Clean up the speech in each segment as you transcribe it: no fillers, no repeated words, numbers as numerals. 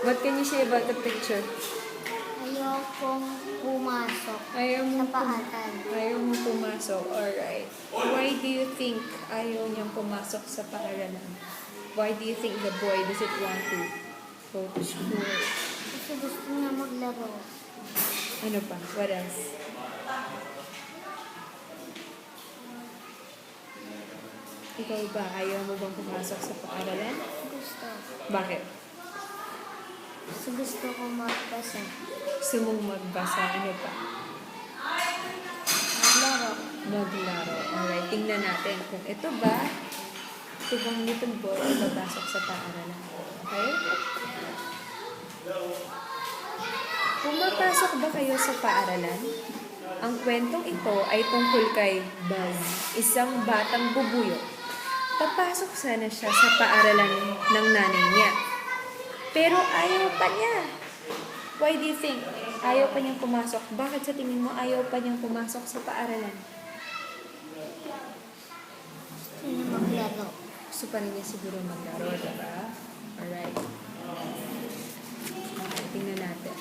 What can you say about the picture? Ayokong pumasok Ayaw mo sa paaralan. Ayaw mo pumasok. Alright. Why do you think ayaw niyang pumasok sa paaralan? Why do you think the boy doesn't want to go to school? Kasi gusto niya maglaro. Ano pa? What else? Ikaw ba? Ayaw mo bang pumasok sa paaralan? Gusto. Bakit? Kasi gusto ko magbasa. Gusto mong magbasa. Ano pa? Maglaro. Maglaro. Alright. Tingnan natin kung ito bang little boy ay babasok sa paaralan. Okay? Pumapasok ba kayo sa paaralan? Ang kwentong ito ay tungkol kay Buzz, isang batang bubuyo. Papasok sana siya sa paaralan ng nanay niya. Pero ayaw pa niya. Why do you think? Ayaw pa niyang pumasok. Bakit sa tingin mo ayaw pa niyang pumasok sa paaralan? Gusto niya maglaro. Gusto pa rin niya siguro maglaro, diba? Alright. Okay, tingnan natin.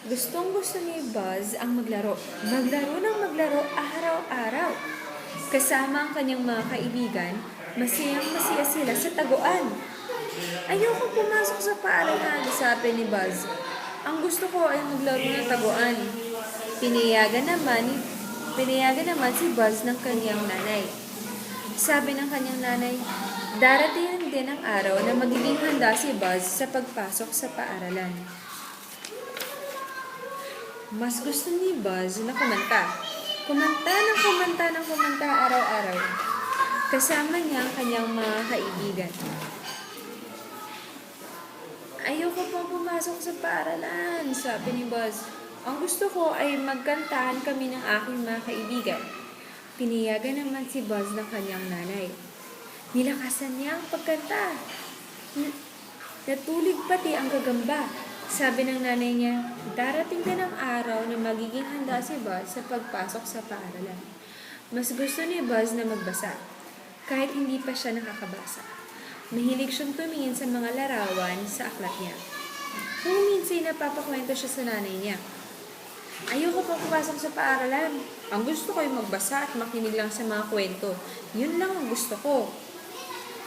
Gustong-gusto ni Buzz ang maglaro. Maglaro ng maglaro araw-araw. Kasama ang kanyang mga kaibigan, masayang-masaya sila sa taguan. Ayoko pumasok sa paaralan, sabi ni Buzz. Ang gusto ko ay maglaro ng taguan. Pinayagan naman si Buzz ng kanyang nanay. Sabi ng kanyang nanay, darating din ang araw na magiging handa si Buzz sa pagpasok sa paaralan. Mas gusto ni Buzz na kumanta. Kumanta araw-araw. Kasama niya ang kanyang mga kaibigan. Ayoko pang pumasok sa paaralan, sabi ni Buzz. Ang gusto ko ay magkantahan kami ng aking mga kaibigan. Pinayagan naman si Buzz ng kanyang nanay. Nilakasan niya ang pagkanta. Natulig pati ang gagamba. Sabi ng nanay niya, darating din ang araw na magiging handa si Buzz sa pagpasok sa paaralan. Mas gusto ni Buzz na magbasa, kahit hindi pa siya nakakabasa. Mahilig siyang tumingin sa mga larawan sa aklat niya. Kung minsan napapakwento siya sa nanay niya, ayoko pa pumasok sa paaralan. Ang gusto ko ay magbasa at makinig lang sa mga kwento. Yun lang ang gusto ko.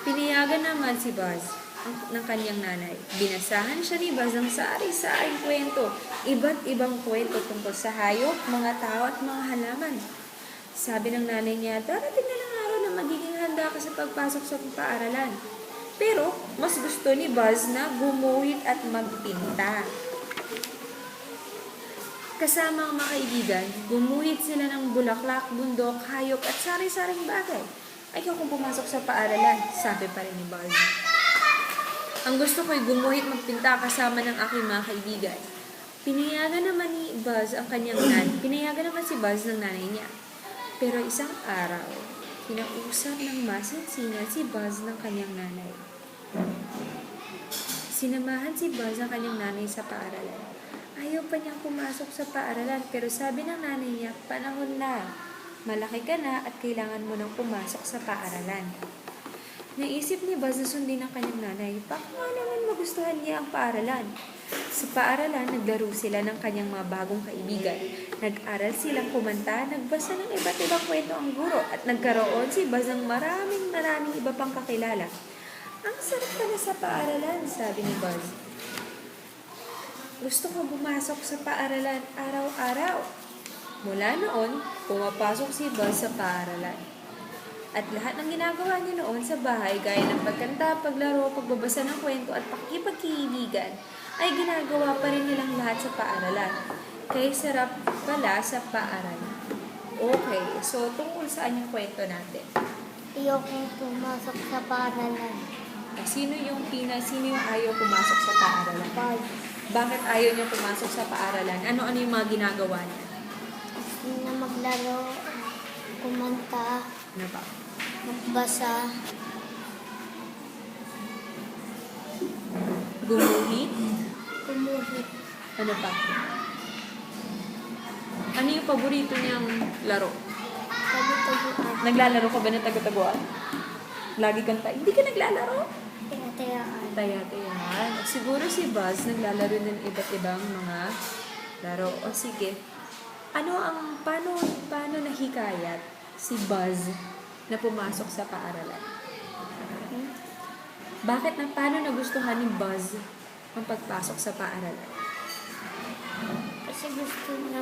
Pinayagan naman si Buzz ng kanyang nanay. Binasahan siya ni Buzz ng sari-saring kwento. Iba't ibang kwento tungkol sa hayop, mga tao at mga halaman. Sabi ng nanay niya, darating na lang araw na magiging handa ka sa pagpasok sa paaralan. Pero, mas gusto ni Buzz na gumuhit at magpinta. Kasama ang mga kaibigan, gumuhit sila ng bulaklak, bundok, hayop at sari-saring bagay. Ayaw kong pumasok sa paaralan, sabi pa rin ni Buzz. Ang gusto ko'y gumuhit magpinta kasama ng aking mga kaibigan. Pinayagan naman si Buzz ng nanay niya. Pero isang araw, kinausap ng masinsinan si Buzz ng kanyang nanay. Sinamahan si Buzz ng kanyang nanay sa paaralan. Ayaw pa niyang pumasok sa paaralan, pero sabi ng nanay niya, panahon na. Malaki ka na at kailangan mo nang pumasok sa paaralan. Naisip ni Buzz na sundin ang kanyang nanay. Baka nga naman magustuhan niya ang paaralan. Sa paaralan, naglaro sila ng kanyang mga bagong kaibigan. Nag-aral silang kumanta, nagbasa ng iba't ibang kwento ang guro, at nagkaroon si Buzz ng maraming iba pang kakilala. Ang sarap pala sa paaralan, sabi ni Buzz. Gusto ko pumasok sa paaralan araw-araw. Mula noon, pumapasok si Buzz sa paaralan. At lahat ng ginagawa niya noon sa bahay, gaya ng pagkanta, paglaro, pagbabasa ng kwento at pakikipagkaibigan, ay ginagawa pa rin nilang lahat sa paaralan. Kaya sarap pala sa paaralan. Okay, so tungkol saan yung kwento natin? Ayokong pumasok sa paaralan. Sino yung ayaw pumasok sa paaralan? Buzz. Bakit ayaw niya pumasok sa paaralan? Ano-ano yung mga ginagawa niya? Gusto niya maglaro, kumanta, Ano ba? magbasa, Gumuhit? kumuhit, Ano pa? Ano yung paborito niyang laro? tagu-taguan. Naglalaro ka ba ng tagu-taguan? Lagi kang hindi ka naglalaro? Taya-tayaan. Taya-tayahan. O, siguro si Buzz naglalaro ng iba't ibang mga laro. O sige, paano nahikayat si Buzz na pumasok sa paaralan? Hmm? Paano nagustuhan ni Buzz ang pagpasok sa paaralan? Kasi gusto niya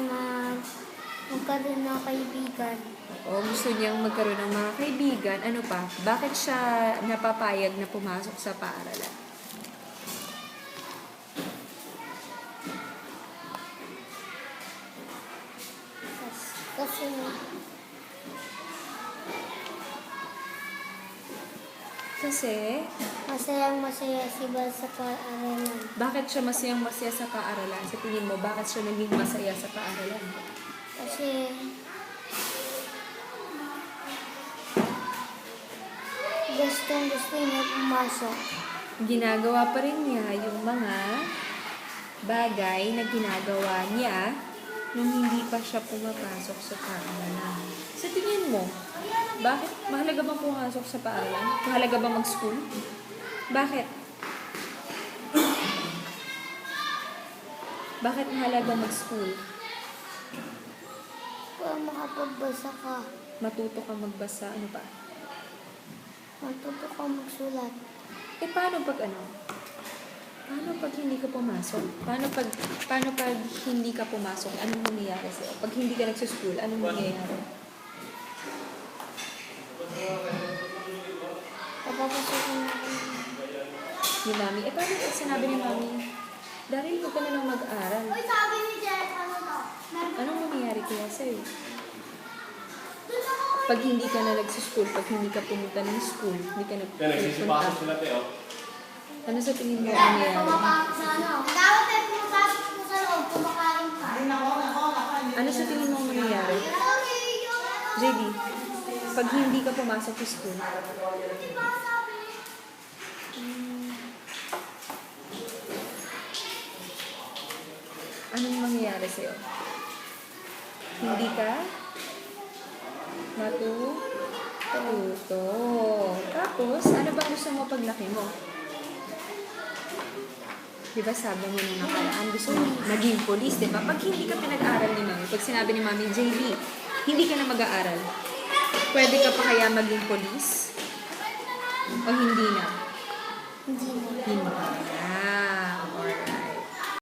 magkaroon ng kaibigan. O gusto niyang magkaroon ng mga kaibigan, ano pa? Bakit siya napapayag na pumasok sa paaralan? Kasi Kasi, masayang-masaya si Bal sa paaralan. bakit siya masayang-masaya sa paaralan? Sa tingin mo, bakit siya naging masaya sa paaralan? Kasi gustong-gusto niya pumasok. Ginagawa pa rin niya yung mga bagay na ginagawa niya nung hindi pa siya pumapasok sa paaralan. Sa tingin mo, bakit mahalaga bang pumasok sa paaralan? Mahalaga bang mag-school? Bakit? Bakit mahalaga mag-school? Para makapagbasa ka, Matuto ka magbasa, ano pa? matuto ka magsulat. Paano pag ano? Paano pag hindi ka pumasok? Paano pag hindi ka pumasok? Anong mangyayari sa'yo? Pag hindi ka nagsuschool, anong mangyayari? Papapasukin ako. Ni Mami. Paano pag sinabi ni Mami, Daryl, huwag ka na lang mag-aral. Sabi ni Jeff, ano to? Anong mangyayari kaya sa'yo? Pag hindi ka na nagsuschool, pag hindi ka pumunta ng school, hindi ka nagpupunta, sila, Teo. ano sa tingin mo ang mangyayari? Kumakain sa ano? Dapat ay pumasok mo sa loob, kumakain ka. Ano sa tingin mo ang mangyayari? JD, pag hindi ka pumasok sa school, anong mangyayari sa'yo? Hindi ka matututo. Tapos, ano ba gusto mo paglaki mo? Di ba sabi mo nung nakaraan, gusto mo maging police, di ba? Pag hindi ka pinag-aral ni Mami, pag sinabi ni Mami, JD, hindi ka na mag-aaral, pwede ka pa kaya maging police? O hindi na? Hindi mo. Hindi na.